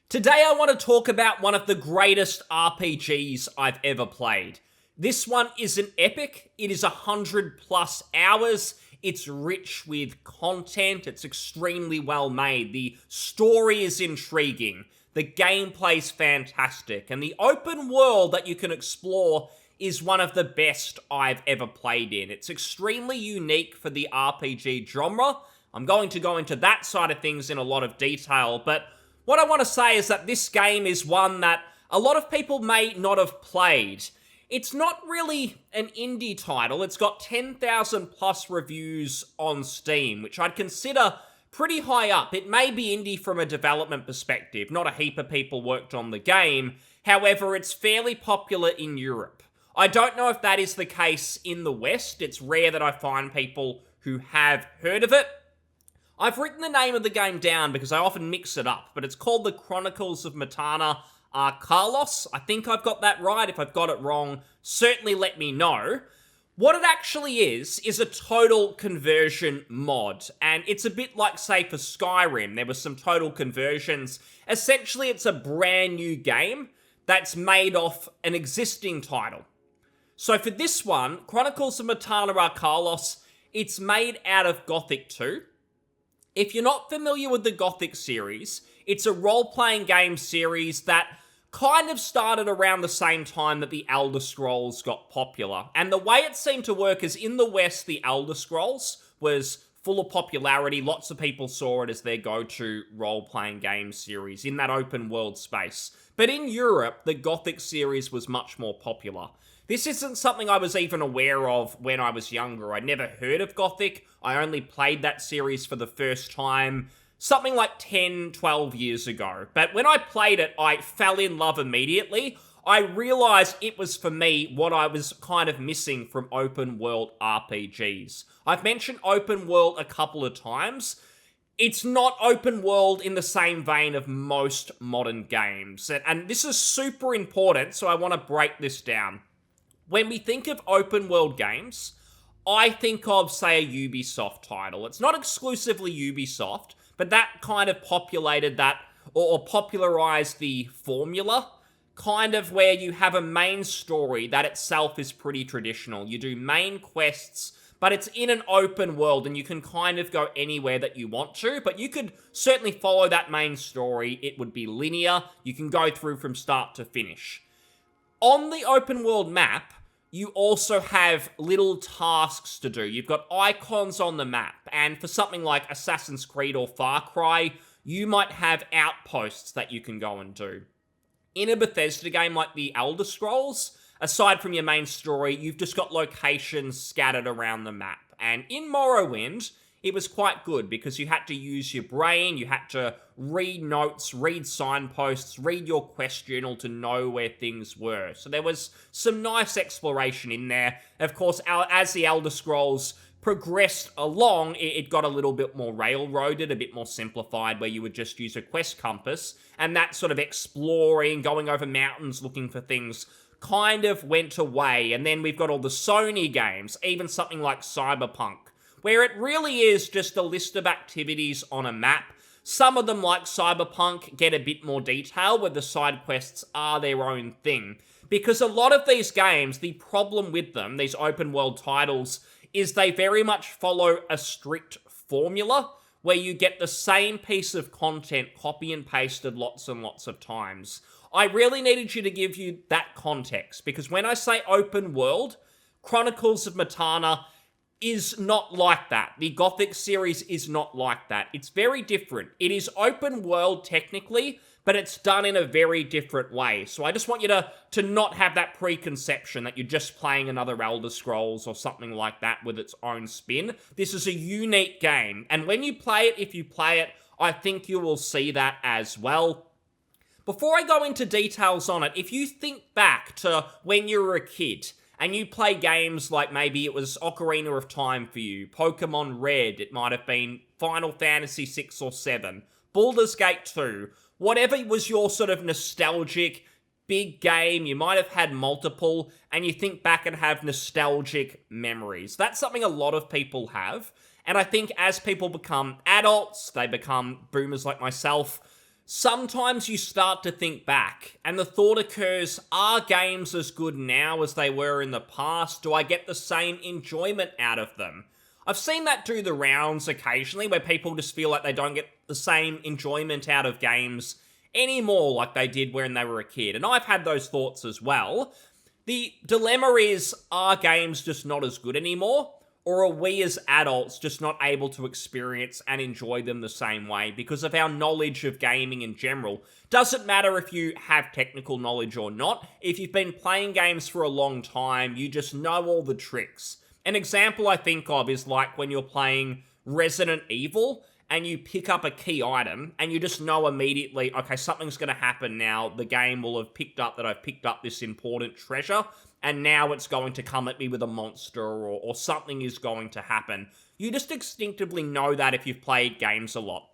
Today I want to talk about one of the greatest RPGs I've ever played. This one is an epic. It is 100 plus hours. It's rich with content. It's extremely well made. The story is intriguing. The gameplay's fantastic. And the open world that you can explore is one of the best I've ever played in. It's extremely unique for the RPG genre. I'm going to go into that side of things in a lot of detail, but what I want to say is that this game is one that a lot of people may not have played. It's not really an indie title. It's got 10,000 plus reviews on Steam, which I'd consider pretty high up. It may be indie from a development perspective. Not a heap of people worked on the game. However, it's fairly popular in Europe. I don't know if that is the case in the West. It's rare that I find people who have heard of it. I've written the name of the game down because I often mix it up, but it's called the Chronicles of Myrtana, Archolos. I think I've got that right. If I've got it wrong, certainly let me know. What it actually is a total conversion mod, and it's a bit like, say, for Skyrim. There were some total conversions. Essentially, it's a brand new game that's made off an existing title. So for this one, Chronicles of Myrtana, Archolos, it's made out of Gothic 2. If you're not familiar with the Gothic series, it's a role-playing game series that kind of started around the same time that the Elder Scrolls got popular. And the way it seemed to work is in the West, the Elder Scrolls was full of popularity. Lots of people saw it as their go-to role-playing game series in that open world space. But in Europe, the Gothic series was much more popular. This isn't something I was even aware of when I was younger. I'd never heard of Gothic. I only played that series for the first time something like 10, 12 years ago. But when I played it, I fell in love immediately. I realized it was, for me, what I was kind of missing from open world RPGs. I've mentioned open world a couple of times. It's not open world in the same vein of most modern games. And this is super important, so I want to break this down. When we think of open world games, I think of, say, a Ubisoft title. It's not exclusively Ubisoft, but that kind of populated that, or popularized the formula, kind of where you have a main story that itself is pretty traditional. You do main quests, but it's in an open world, and you can kind of go anywhere that you want to, but you could certainly follow that main story. It would be linear. You can go through from start to finish. On the open world map, you also have little tasks to do. You've got icons on the map, and for something like Assassin's Creed or Far Cry, you might have outposts that you can go and do. In a Bethesda game like the Elder Scrolls, aside from your main story, you've just got locations scattered around the map. And in Morrowind, it was quite good because you had to use your brain, you had to read notes, read signposts, read your quest journal to know where things were. So there was some nice exploration in there. Of course, as the Elder Scrolls progressed along, it got a little bit more railroaded, a bit more simplified, where you would just use a quest compass, and that sort of exploring, going over mountains, looking for things, kind of went away. And then we've got all the Sony games, even something like Cyberpunk, where it really is just a list of activities on a map. Some of them, like Cyberpunk, get a bit more detail, where the side quests are their own thing. Because a lot of these games, the problem with them, these open world titles, is they very much follow a strict formula, where you get the same piece of content copy and pasted lots and lots of times. I really needed you to give you that context, because when I say open world, Chronicles of Myrtana is not like that. The Gothic series is not like that. It's very different. It is open world technically, but it's done in a very different way. So I just want you to not have that preconception that you're just playing another Elder Scrolls or something like that with its own spin. This is a unique game, and when you play it, if you play it, I think you will see that as well. Before I go into details on it, if you think back to when you were a kid, and you play games like maybe it was Ocarina of Time for you, Pokemon Red, it might have been Final Fantasy 6 or 7, Baldur's Gate 2, whatever was your sort of nostalgic big game, you might have had multiple, and you think back and have nostalgic memories. That's something a lot of people have, and I think as people become adults, they become boomers like myself, Sometimes you start to think back, and the thought occurs, are games as good now as they were in the past? Do I get the same enjoyment out of them? I've seen that do the rounds occasionally, where people just feel like they don't get the same enjoyment out of games anymore like they did when they were a kid, and I've had those thoughts as well. The dilemma is, are games just not as good anymore? Or are we as adults just not able to experience and enjoy them the same way because of our knowledge of gaming in general? Doesn't matter if you have technical knowledge or not. If you've been playing games for a long time, you just know all the tricks. An example I think of is like when you're playing Resident Evil and you pick up a key item and you just know immediately, okay, something's going to happen now. The game will have picked up that I've picked up this important treasure, and now it's going to come at me with a monster, or something is going to happen. You just instinctively know that if you've played games a lot.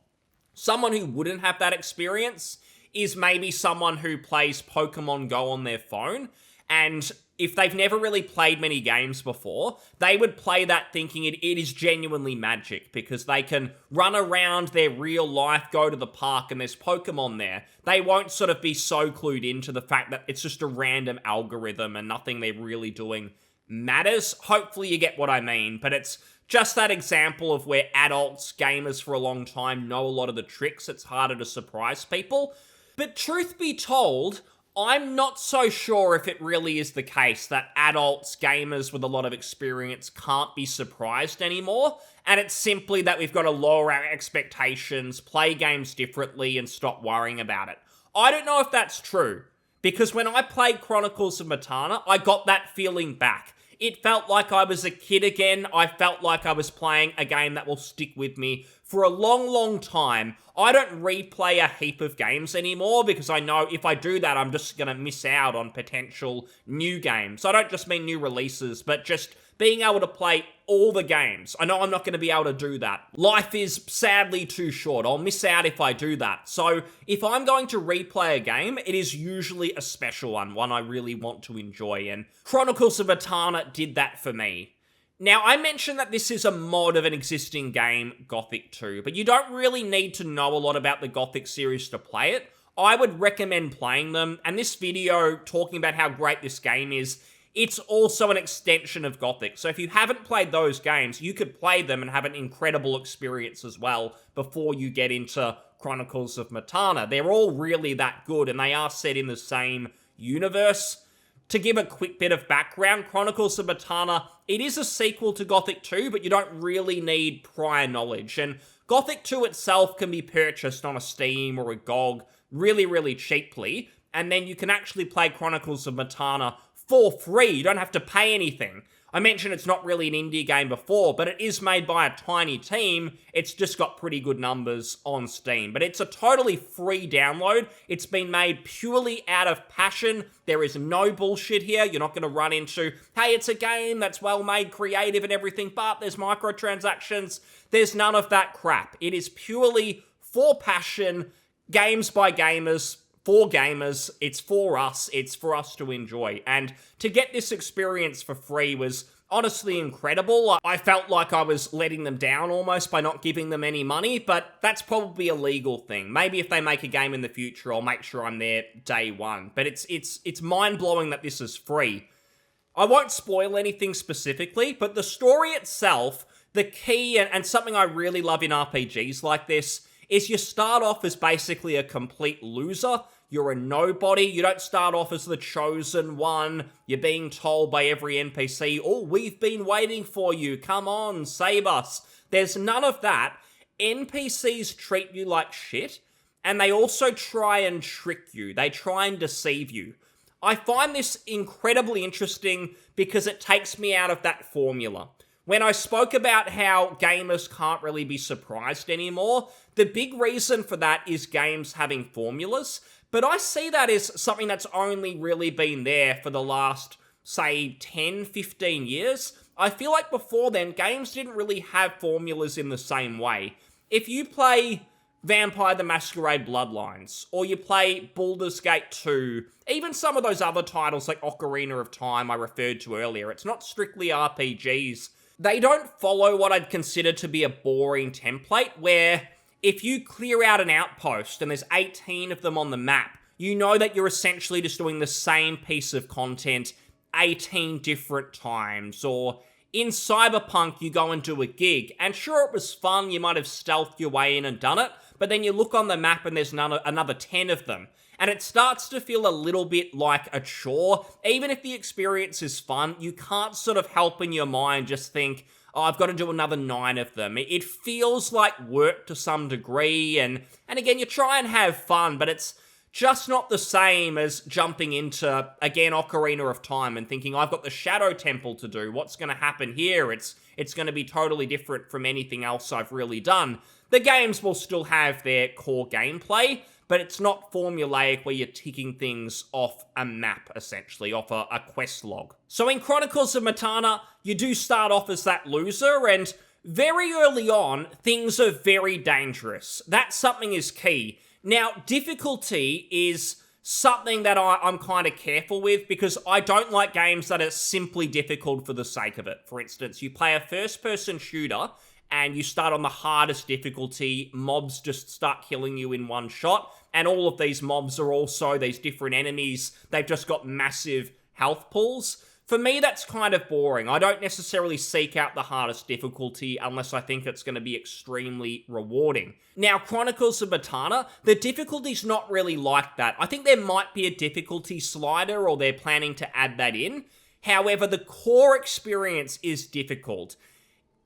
Someone who wouldn't have that experience is maybe someone who plays Pokemon Go on their phone, and if they've never really played many games before, they would play that thinking it is genuinely magic because they can run around their real life, go to the park, and there's Pokemon there. They won't sort of be so clued into the fact that it's just a random algorithm and nothing they're really doing matters. Hopefully you get what I mean, but it's just that example of where adults, gamers for a long time, know a lot of the tricks. It's harder to surprise people. But truth be told, I'm not so sure if it really is the case that adults, gamers with a lot of experience can't be surprised anymore, and it's simply that we've got to lower our expectations, play games differently, and stop worrying about it. I don't know if that's true, because when I played Chronicles of Myrtana, I got that feeling back. It felt like I was a kid again. I felt like I was playing a game that will stick with me for a long, long time. I don't replay a heap of games anymore because I know if I do that, I'm just going to miss out on potential new games. I don't just mean new releases, but just being able to play all the games. I know I'm not going to be able to do that. Life is sadly too short. I'll miss out if I do that. So if I'm going to replay a game, it is usually a special one I really want to enjoy, and Chronicles of Myrtana did that for me. Now, I mentioned that this is a mod of an existing game, Gothic 2, but you don't really need to know a lot about the Gothic series to play it. I would recommend playing them, and this video talking about how great this game is, it's also an extension of Gothic. So if you haven't played those games, you could play them and have an incredible experience as well before you get into Chronicles of Myrtana. They're all really that good, and they are set in the same universe. To give a quick bit of background, Chronicles of Myrtana, it is a sequel to Gothic 2, but you don't really need prior knowledge. And Gothic 2 itself can be purchased on a Steam or a GOG really, really cheaply, and then you can actually play Chronicles of Myrtana for free. You don't have to pay anything. I mentioned it's not really an indie game before, but it is made by a tiny team. It's just got pretty good numbers on Steam. But it's a totally free download. It's been made purely out of passion. There is no bullshit here. You're not going to run into, hey, it's a game that's well made, creative and everything, but there's microtransactions. There's none of that crap. It is purely for passion, games by gamers, for gamers. It's for us. It's for us to enjoy. And to get this experience for free was honestly incredible. I felt like I was letting them down almost by not giving them any money, but that's probably a legal thing. Maybe if they make a game in the future, I'll make sure I'm there day one. But it's mind-blowing that this is free. I won't spoil anything specifically, but the story itself, the key, and something I really love in RPGs like this, is you start off as basically a complete loser. You're a nobody. You don't start off as the chosen one. You're being told by every NPC, oh, we've been waiting for you. Come on, save us. There's none of that. NPCs treat you like shit, and they also try and trick you. They try and deceive you. I find this incredibly interesting because it takes me out of that formula. When I spoke about how gamers can't really be surprised anymore, the big reason for that is games having formulas, but I see that as something that's only really been there for the last, say, 10, 15 years. I feel like before then, games didn't really have formulas in the same way. If you play Vampire the Masquerade Bloodlines, or you play Baldur's Gate 2, even some of those other titles like Ocarina of Time I referred to earlier, it's not strictly RPGs. They don't follow what I'd consider to be a boring template, where if you clear out an outpost and there's 18 of them on the map, you know that you're essentially just doing the same piece of content 18 different times. Or in Cyberpunk, you go and do a gig, and sure, it was fun, you might have stealthed your way in and done it, but then you look on the map and there's another 10 of them. And it starts to feel a little bit like a chore. Even if the experience is fun, you can't sort of help in your mind just think, oh, I've got to do another 9 of them. It feels like work to some degree, and again, you try and have fun, but it's just not the same as jumping into, again, Ocarina of Time and thinking, I've got the Shadow Temple to do, what's going to happen here? It's going to be totally different from anything else I've really done. The games will still have their core gameplay, but it's not formulaic where you're ticking things off a map, essentially, off a quest log. So in Chronicles of Myrtana, you do start off as that loser, and very early on, things are very dangerous. That something is key. Now, difficulty is something that I'm kind of careful with, because I don't like games that are simply difficult for the sake of it. For instance, you play a first-person shooter, and you start on the hardest difficulty, mobs just start killing you in one shot, and all of these mobs are also these different enemies. They've just got massive health pools. For me, that's kind of boring. I don't necessarily seek out the hardest difficulty unless I think it's going to be extremely rewarding. Now, Chronicles of Myrtana, the difficulty's not really like that. I think there might be a difficulty slider, or they're planning to add that in. However, the core experience is difficult.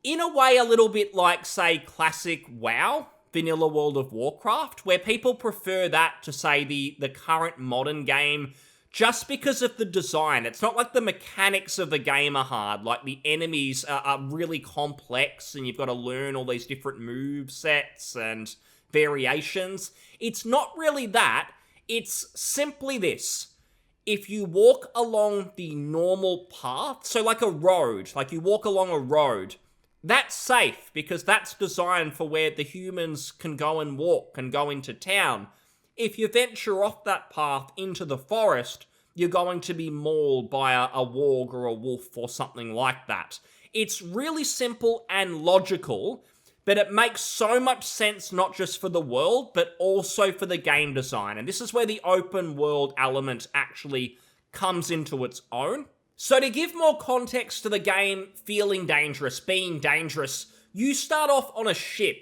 In a way, a little bit like, say, classic WoW, Vanilla World of Warcraft, where people prefer that to, say, the current modern game, just because of the design. It's not like the mechanics of the game are hard, like the enemies are really complex and you've got to learn all these different move sets and variations. It's not really that, it's simply this. If you walk along the normal path, so like a road, like you walk along a road, that's safe because that's designed for where the humans can go and walk and go into town. If you venture off that path into the forest, you're going to be mauled by a warg or a wolf or something like that. It's really simple and logical, but it makes so much sense not just for the world, but also for the game design. And this is where the open world element actually comes into its own. So to give more context to the game feeling dangerous, being dangerous, you start off on a ship.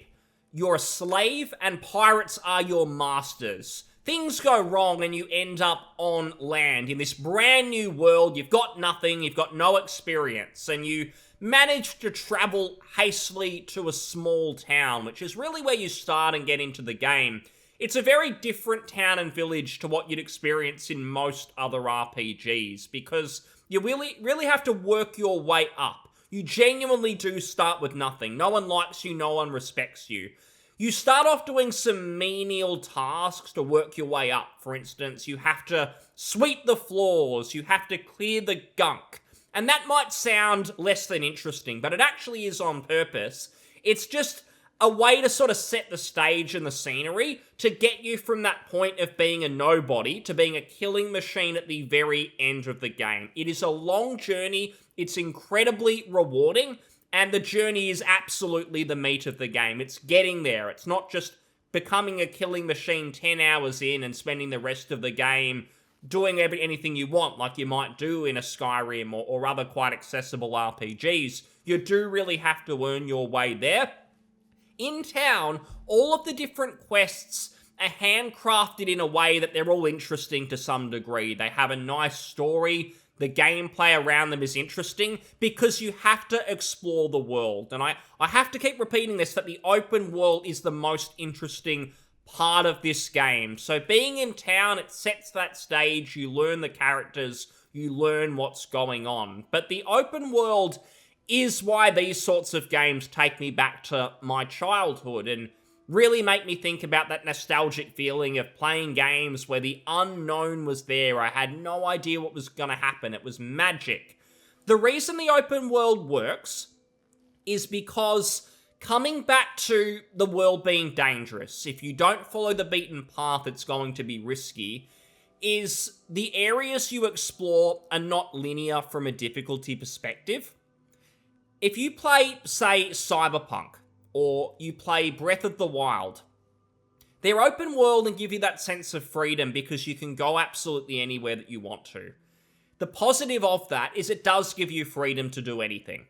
You're a slave, and pirates are your masters. Things go wrong, and you end up on land in this brand new world. You've got nothing, you've got no experience, and you manage to travel hastily to a small town, which is really where you start and get into the game. It's a very different town and village to what you'd experience in most other RPGs, because you really have to work your way up. You genuinely do start with nothing. No one likes you, no one respects you. You start off doing some menial tasks to work your way up. For instance, you have to sweep the floors, you have to clear the gunk. And that might sound less than interesting, but it actually is on purpose. It's just a way to sort of set the stage and the scenery to get you from that point of being a nobody to being a killing machine at the very end of the game. It is a long journey, it's incredibly rewarding, and the journey is absolutely the meat of the game. It's getting there. It's not just becoming a killing machine 10 hours in and spending the rest of the game doing anything you want, like you might do in a Skyrim or other quite accessible RPGs. You do really have to earn your way there. In town, all of the different quests are handcrafted in a way that they're all interesting to some degree. They have a nice story. The gameplay around them is interesting because you have to explore the world. And I have to keep repeating this, that the open world is the most interesting part of this game. So being in town, it sets that stage. You learn the characters. You learn what's going on. But the open world is why these sorts of games take me back to my childhood and really make me think about that nostalgic feeling of playing games where the unknown was there. I had no idea what was going to happen. It was magic. The reason the open world works is because coming back to the world being dangerous, if you don't follow the beaten path, it's going to be risky, is the areas you explore are not linear from a difficulty perspective. If you play, say, Cyberpunk, or you play Breath of the Wild. They're open world and give you that sense of freedom because you can go absolutely anywhere that you want to. The positive of that is it does give you freedom to do anything.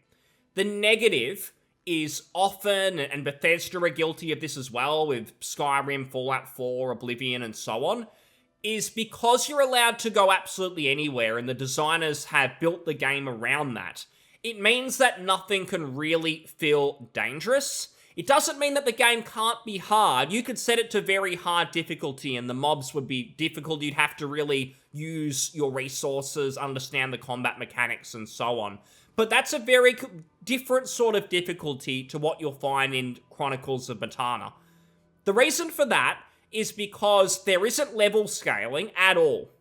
The negative is often, and Bethesda are guilty of this as well with Skyrim, Fallout 4, Oblivion, and so on, is because you're allowed to go absolutely anywhere and the designers have built the game around that, it means that nothing can really feel dangerous. It doesn't mean that the game can't be hard. You could set it to very hard difficulty and the mobs would be difficult. You'd have to really use your resources, understand the combat mechanics, and so on. But that's a very different sort of difficulty to what you'll find in Chronicles of Myrtana. The reason for that is because there isn't level scaling at all.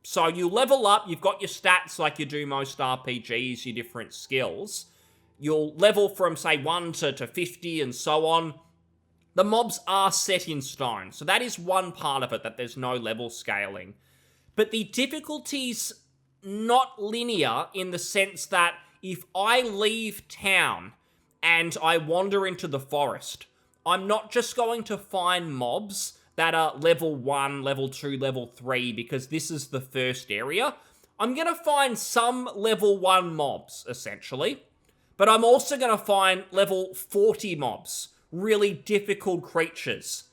So you level up, you've got your stats like you do most RPGs, your different skills. You'll level from, say, 1 to 50 and so on. The mobs are set in stone, so that is one part of it, that there's no level scaling. But the difficulty's not linear in the sense that if I leave town and I wander into the forest, I'm not just going to find mobs that are level 1, level 2, level 3, because this is the first area. I'm going to find some level 1 mobs, essentially. But I'm also going to find level 40 mobs, really difficult creatures.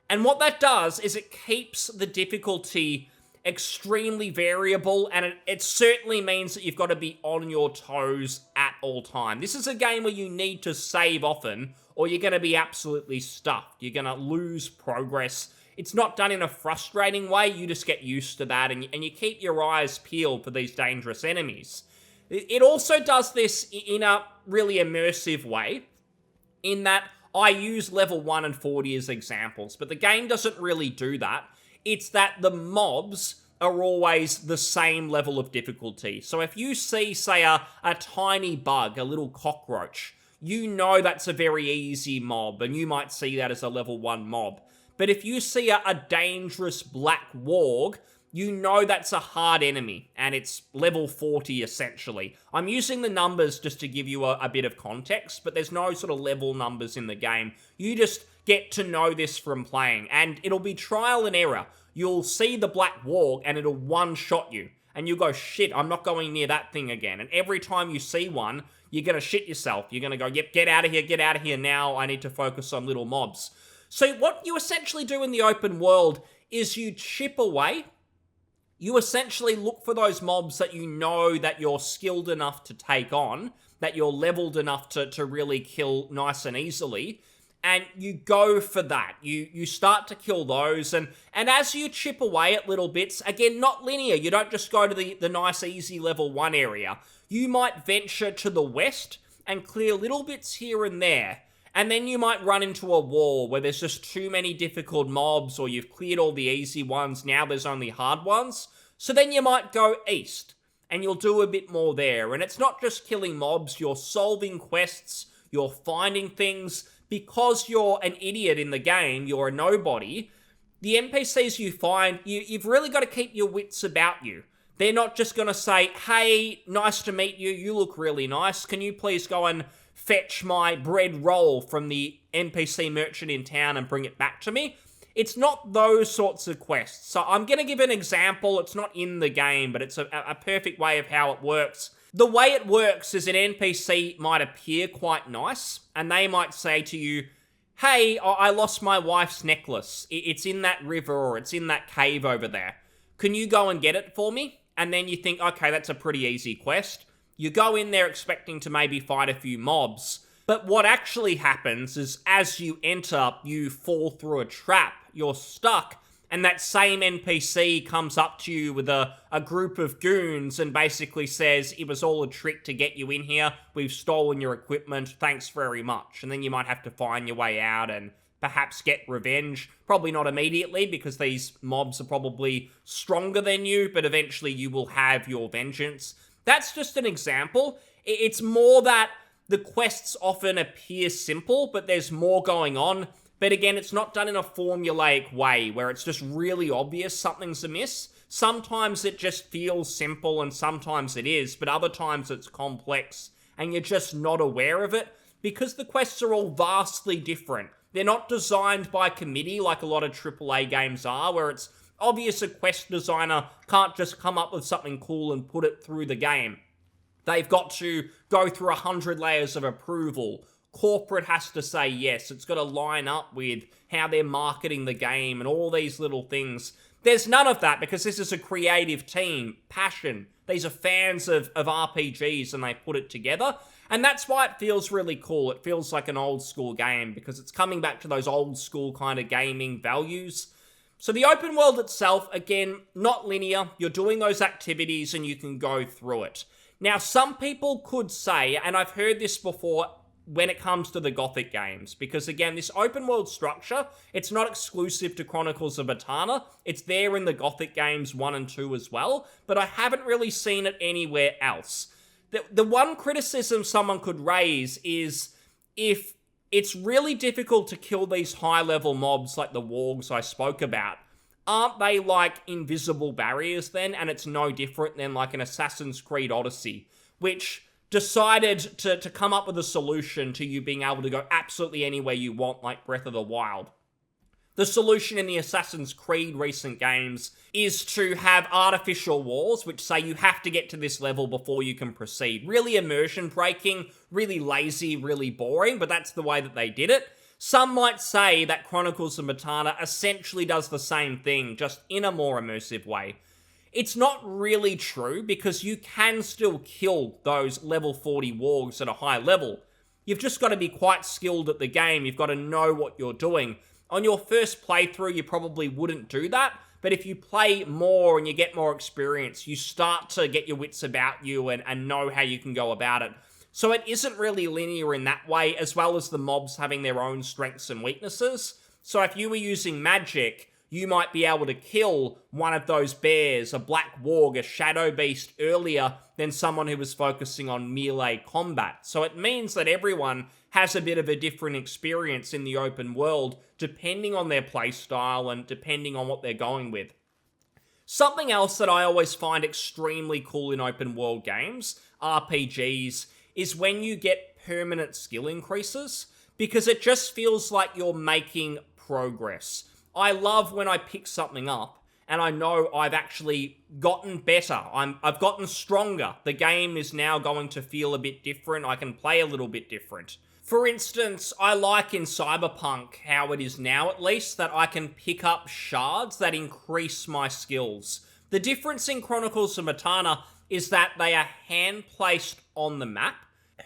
And what that does is it keeps the difficulty extremely variable, and it certainly means that you've got to be on your toes at all time. This is a game where you need to save often, or you're going to be absolutely stuffed. You're going to lose progress. It's not done in a frustrating way. You just get used to that, and you keep your eyes peeled for these dangerous enemies. It also does this in a really immersive way, in that I use level 1 and 40 as examples, but the game doesn't really do that. It's that the mobs are always the same level of difficulty. So if you see, say, a tiny bug, a little cockroach, you know that's a very easy mob, and you might see that as a level 1 mob. But if you see a dangerous black warg, you know that's a hard enemy, and it's level 40 essentially. I'm using the numbers just to give you a bit of context, but there's no sort of level numbers in the game. You just get to know this from playing, and it'll be trial and error. You'll see the black warg, and it'll one-shot you, and you go, shit, I'm not going near that thing again. And every time you see one, you're going to shit yourself. You're going to go, yep, get out of here now. I need to focus on little mobs. So what you essentially do in the open world is you chip away. You essentially look for those mobs that you know that you're skilled enough to take on, that you're leveled enough to really kill nice and easily, and you go for that. You start to kill those, and as you chip away at little bits, again, not linear, you don't just go to the nice, easy level 1 area. You might venture to the west and clear little bits here and there, and then you might run into a wall where there's just too many difficult mobs, or you've cleared all the easy ones, now there's only hard ones. So then you might go east, and you'll do a bit more there. And it's not just killing mobs, you're solving quests, you're finding things. Because you're an idiot in the game, you're a nobody, the NPCs you find, you've really got to keep your wits about you. They're not just going to say, hey, nice to meet you, you look really nice, can you please go and fetch my bread roll from the NPC merchant in town and bring it back to me? It's not those sorts of quests. So I'm going to give an example. It's not in the game, but it's a perfect way of how it works. The way it works is an NPC might appear quite nice, and they might say to you, hey, I lost my wife's necklace. It's in that river, or it's in that cave over there. Can you go and get it for me? And then you think, okay, that's a pretty easy quest. You go in there expecting to maybe fight a few mobs, but what actually happens is as you enter, you fall through a trap, you're stuck, and that same NPC comes up to you with a group of goons and basically says, it was all a trick to get you in here, we've stolen your equipment, thanks very much. And then you might have to find your way out and perhaps get revenge. Probably not immediately, because these mobs are probably stronger than you, but eventually you will have your vengeance. That's just an example. It's more that the quests often appear simple, but there's more going on. But again, it's not done in a formulaic way where it's just really obvious something's amiss. Sometimes it just feels simple and sometimes it is, but other times it's complex and you're just not aware of it. because the quests are all vastly different. They're not designed by committee like a lot of AAA games are, where it's obvious a quest designer can't just come up with something cool and put it through the game. They've got to go through 100 layers of approval. Corporate has to say yes. It's got to line up with how they're marketing the game and all these little things. There's none of that because this is a creative team. Passion. These are fans of RPGs and they put it together. And that's why it feels really cool. It feels like an old school game because it's coming back to those old school kind of gaming values. So the open world itself, again, not linear. You're doing those activities and you can go through it. Now, some people could say, and I've heard this before when it comes to the Gothic games, because again, this open world structure, it's not exclusive to Chronicles of Myrtana. It's there in the Gothic games 1 and 2 as well, but I haven't really seen it anywhere else. The one criticism someone could raise is if it's really difficult to kill these high-level mobs like the wargs I spoke about, aren't they like invisible barriers then? And it's no different than like an Assassin's Creed Odyssey, which decided to come up with a solution to you being able to go absolutely anywhere you want, like Breath of the Wild. The solution in the Assassin's Creed recent games is to have artificial walls, which say you have to get to this level before you can proceed. Really immersion breaking, really lazy, really boring, but that's the way that they did it. Some might say that Chronicles of Myrtana essentially does the same thing, just in a more immersive way. It's not really true, because you can still kill those level 40 wargs at a high level. You've just got to be quite skilled at the game, you've got to know what you're doing. On your first playthrough, you probably wouldn't do that, but if you play more and you get more experience, you start to get your wits about you and know how you can go about it. So it isn't really linear in that way, as well as the mobs having their own strengths and weaknesses. So if you were using magic, you might be able to kill one of those bears, a black warg, a shadow beast earlier than someone who was focusing on melee combat. So it means that everyone has a bit of a different experience in the open world, depending on their playstyle and depending on what they're going with. Something else that I always find extremely cool in open world games, RPGs, is when you get permanent skill increases, because it just feels like you're making progress. I love when I pick something up and I know I've actually gotten better. I've gotten stronger. The game is now going to feel a bit different. I can play a little bit different. For instance, I like in Cyberpunk, how it is now at least, that I can pick up shards that increase my skills. The difference in Chronicles of Myrtana is that they are hand-placed on the map,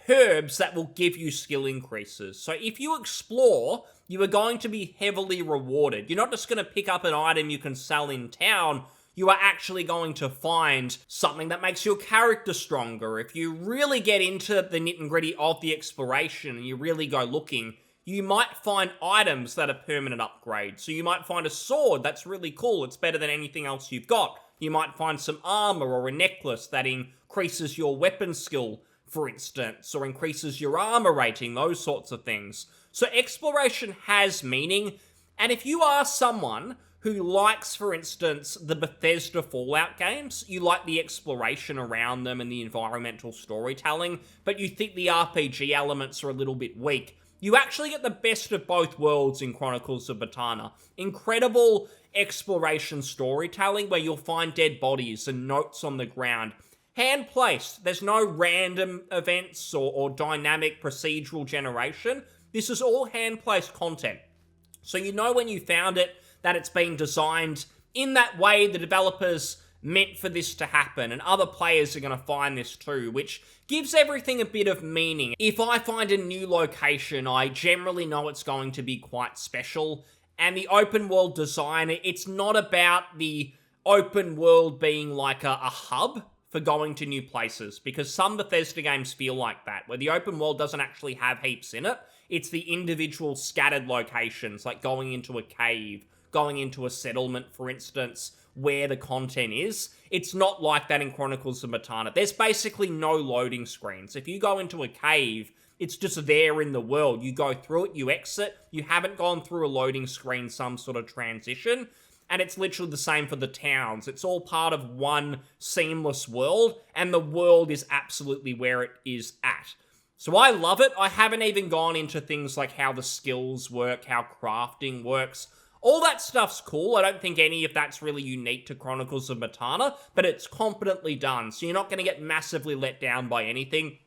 herbs that will give you skill increases. So if you explore, you are going to be heavily rewarded. You're not just going to pick up an item you can sell in town. You are actually going to find something that makes your character stronger. If you really get into the nit and gritty of the exploration and you really go looking, you might find items that are permanent upgrades. So you might find a sword that's really cool. It's better than anything else you've got. You might find some armor or a necklace that increases your weapon skill, for instance, or increases your armor rating, those sorts of things. So exploration has meaning, and if you are someone who likes, for instance, the Bethesda Fallout games, you like the exploration around them and the environmental storytelling, but you think the RPG elements are a little bit weak, you actually get the best of both worlds in Chronicles of Myrtana. Incredible exploration storytelling where you'll find dead bodies and notes on the ground. Hand-placed. There's no random events or dynamic procedural generation. This is all hand-placed content. So you know when you found it that it's been designed in that way the developers meant for this to happen, and other players are going to find this too, which gives everything a bit of meaning. If I find a new location, I generally know it's going to be quite special, and the open world design, it's not about the open world being like a hub for going to new places, because some Bethesda games feel like that, where the open world doesn't actually have heaps in it. It's the individual scattered locations, like going into a cave, going into a settlement, for instance, where the content is. It's not like that in Chronicles of Myrtana. There's basically no loading screens. If you go into a cave, it's just there in the world. You go through it, you exit, you haven't gone through a loading screen, some sort of transition. And it's literally the same for the towns. It's all part of one seamless world, and the world is absolutely where it is at. So I love it. I haven't even gone into things like how the skills work, how crafting works. All that stuff's cool. I don't think any of that's really unique to Chronicles of Myrtana, but it's competently done, so you're not going to get massively let down by anything.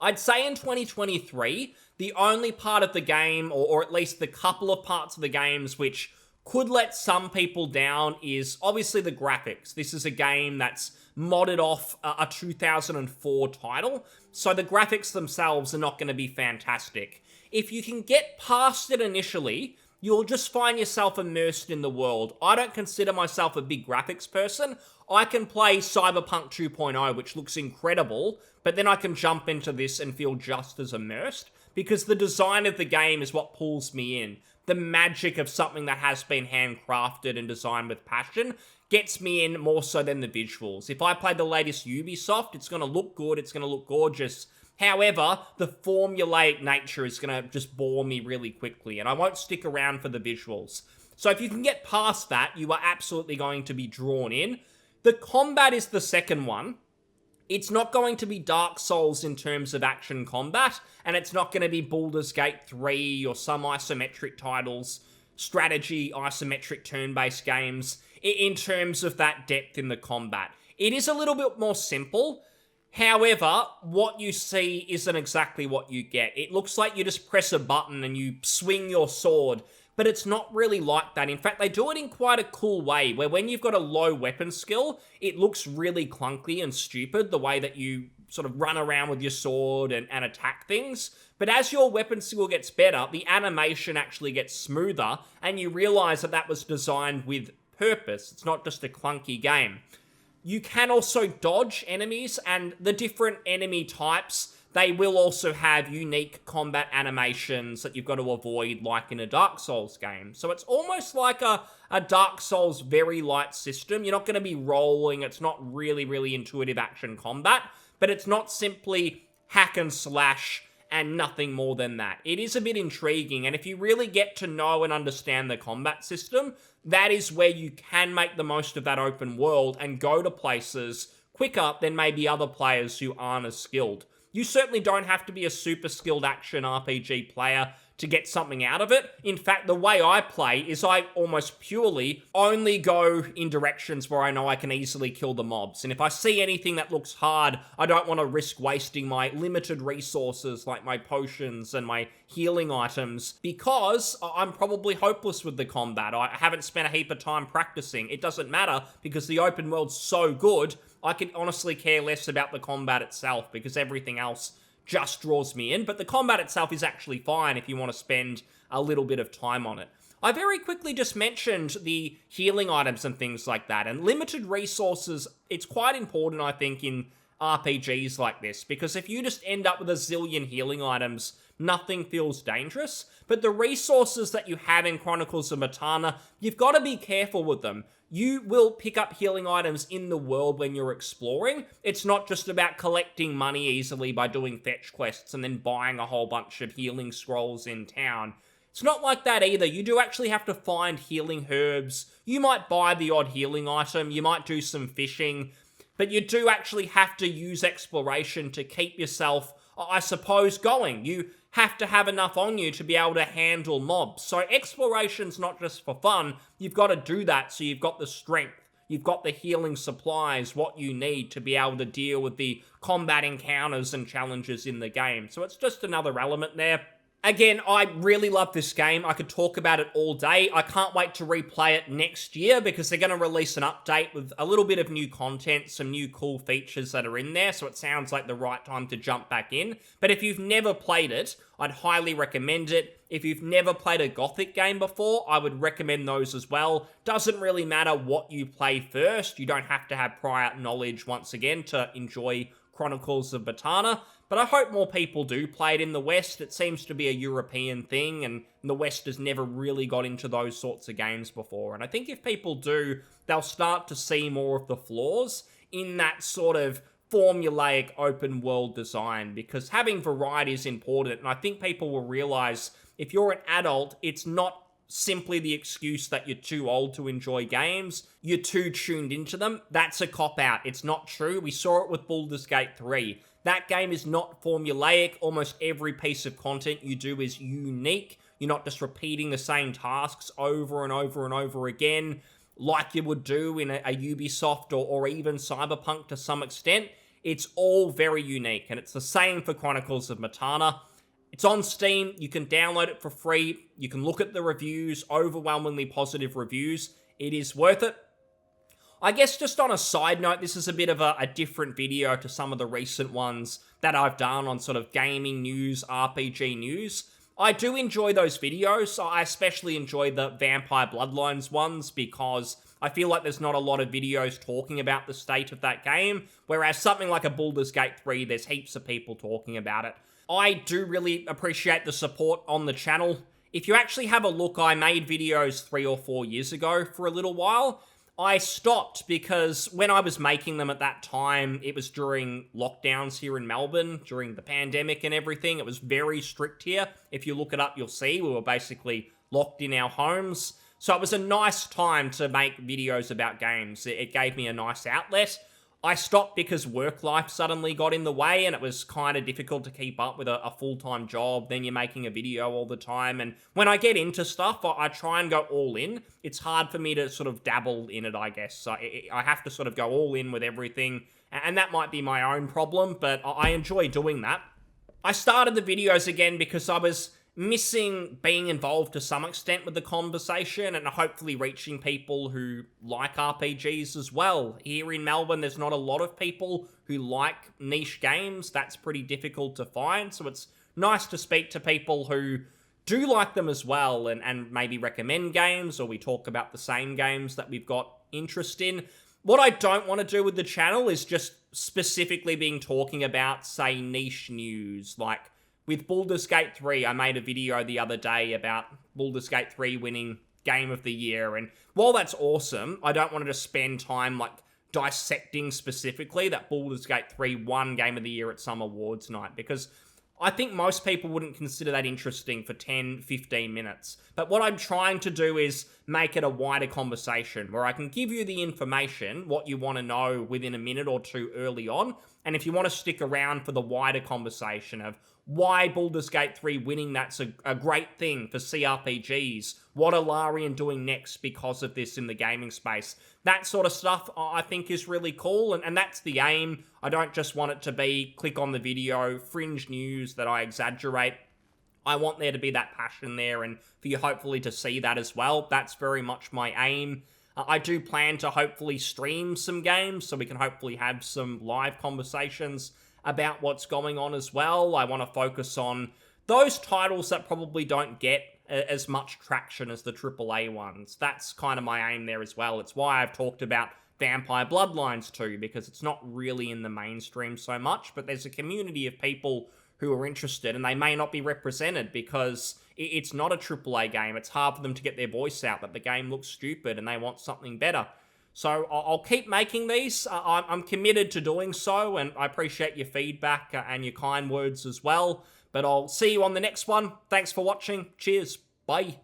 I'd say in 2023, the only part of the game, or at least the couple of parts of the games which could let some people down, is obviously the graphics. This is a game that's modded off a 2004 title, so the graphics themselves are not going to be fantastic. If you can get past it initially, you'll just find yourself immersed in the world. I don't consider myself a big graphics person. I can play Cyberpunk 2.0, which looks incredible, but then I can jump into this and feel just as immersed, because the design of the game is what pulls me in. The magic of something that has been handcrafted and designed with passion gets me in more so than the visuals. If I play the latest Ubisoft, it's going to look good, it's going to look gorgeous. However, the formulaic nature is going to just bore me really quickly, and I won't stick around for the visuals. So if you can get past that, you are absolutely going to be drawn in. The combat is the second one. It's not going to be Dark Souls in terms of action combat, and it's not going to be Baldur's Gate 3 or some isometric titles, strategy, isometric turn-based games, in terms of that depth in the combat. It is a little bit more simple. However, what you see isn't exactly what you get. It looks like you just press a button and you swing your sword, but it's not really like that. In fact, they do it in quite a cool way, where when you've got a low weapon skill, it looks really clunky and stupid, the way that you sort of run around with your sword and attack things. But as your weapon skill gets better, the animation actually gets smoother, and you realize that that was designed with purpose. It's not just a clunky game. You can also dodge enemies, and the different enemy types, they will also have unique combat animations that you've got to avoid, like in a Dark Souls game. So it's almost like a Dark Souls very light system. You're not going to be rolling. It's not really intuitive action combat, but it's not simply hack and slash and nothing more than that. It is a bit intriguing, and if you really get to know and understand the combat system, that is where you can make the most of that open world and go to places quicker than maybe other players who aren't as skilled. You certainly don't have to be a super skilled action RPG player to get something out of it. In fact, the way I play is I almost purely only go in directions where I know I can easily kill the mobs. And if I see anything that looks hard, I don't want to risk wasting my limited resources like my potions and my healing items, because I'm probably hopeless with the combat. I haven't spent a heap of time practicing. It doesn't matter, because the open world's so good, I can honestly care less about the combat itself, because everything else just draws me in. But the combat itself is actually fine if you want to spend a little bit of time on it. I very quickly just mentioned the healing items and things like that, and limited resources, it's quite important, I think, in RPGs like this, because if you just end up with a zillion healing items, nothing feels dangerous. But the resources that you have in Chronicles of Myrtana, you've got to be careful with them. You will pick up healing items in the world when you're exploring. It's not just about collecting money easily by doing fetch quests and then buying a whole bunch of healing scrolls in town. It's not like that either. You do actually have to find healing herbs. You might buy the odd healing item. You might do some fishing. But you do actually have to use exploration to keep yourself, I suppose, going. You have to have enough on you to be able to handle mobs. So exploration's not just for fun. You've got to do that so you've got the strength. You've got the healing supplies, what you need to be able to deal with the combat encounters and challenges in the game. So it's just another element there. Again, I really love this game. I could talk about it all day. I can't wait to replay it next year, because they're going to release an update with a little bit of new content, some new cool features that are in there, so it sounds like the right time to jump back in. But if you've never played it, I'd highly recommend it. If you've never played a Gothic game before, I would recommend those as well. Doesn't really matter what you play first. You don't have to have prior knowledge, once again, to enjoy Chronicles of Myrtana. But I hope more people do play it in the West. It seems to be a European thing, and the West has never really got into those sorts of games before. And I think if people do, they'll start to see more of the flaws in that sort of formulaic open world design, because having variety is important. And I think people will realize if you're an adult, it's not simply the excuse that you're too old to enjoy games, you're too tuned into them. That's a cop-out. It's not true. We saw it with Baldur's Gate 3. That game is not formulaic. Almost every piece of content you do is unique. You're not just repeating the same tasks over and over and over again, like you would do in a Ubisoft or even Cyberpunk to some extent. It's all very unique, and it's the same for Chronicles of Myrtana. It's on Steam, you can download it for free, you can look at the reviews, overwhelmingly positive reviews. It is worth it. I guess just on a side note, this is a bit of a different video to some of the recent ones that I've done on sort of gaming news, RPG news. I do enjoy those videos. I especially enjoy the Vampire Bloodlines ones because I feel like there's not a lot of videos talking about the state of that game, whereas something like a Baldur's Gate 3, there's heaps of people talking about it. I do really appreciate the support on the channel. If you actually have a look, I made videos 3 or 4 years ago for a little while. I stopped because when I was making them at that time, it was during lockdowns here in Melbourne, during the pandemic and everything. It was very strict here. If you look it up, you'll see we were basically locked in our homes. So it was a nice time to make videos about games. It gave me a nice outlet. I stopped because work life suddenly got in the way and it was kind of difficult to keep up with a full-time job. Then you're making a video all the time. And when I get into stuff, I try and go all in. It's hard for me to sort of dabble in it, I guess. So I have to sort of go all in with everything. And that might be my own problem, but I enjoy doing that. I started the videos again because I was missing being involved to some extent with the conversation and hopefully reaching people who like RPGs as well. Here in Melbourne, there's not a lot of people who like niche games. That's pretty difficult to find, so it's nice to speak to people who do like them as well and maybe recommend games, or we talk about the same games that we've got interest in. What I don't want to do with the channel is just specifically being talking about, say, niche news, like with Baldur's Gate 3, I made a video the other day about Baldur's Gate 3 winning Game of the Year, and while that's awesome, I don't want to just spend time, like, dissecting specifically that Baldur's Gate 3 won Game of the Year at some awards night, because I think most people wouldn't consider that interesting for 10, 15 minutes. But what I'm trying to do is make it a wider conversation, where I can give you the information, what you want to know within a minute or two early on, and if you want to stick around for the wider conversation of why Baldur's Gate 3 winning, that's a great thing for CRPGs. What are Larian doing next because of this in the gaming space? That sort of stuff I think is really cool, and that's the aim. I don't just want it to be click on the video, fringe news that I exaggerate. I want there to be that passion there, and for you hopefully to see that as well. That's very much my aim. I do plan to hopefully stream some games, so we can hopefully have some live conversations about what's going on as well. I want to focus on those titles that probably don't get as much traction as the AAA ones. That's kind of my aim there as well. It's why I've talked about Vampire Bloodlines too, because it's not really in the mainstream so much, but there's a community of people who are interested, and they may not be represented because it's not a AAA game. It's hard for them to get their voice out that the game looks stupid and they want something better. So I'll keep making these. I'm committed to doing so, and I appreciate your feedback and your kind words as well. But I'll see you on the next one. Thanks for watching. Cheers. Bye.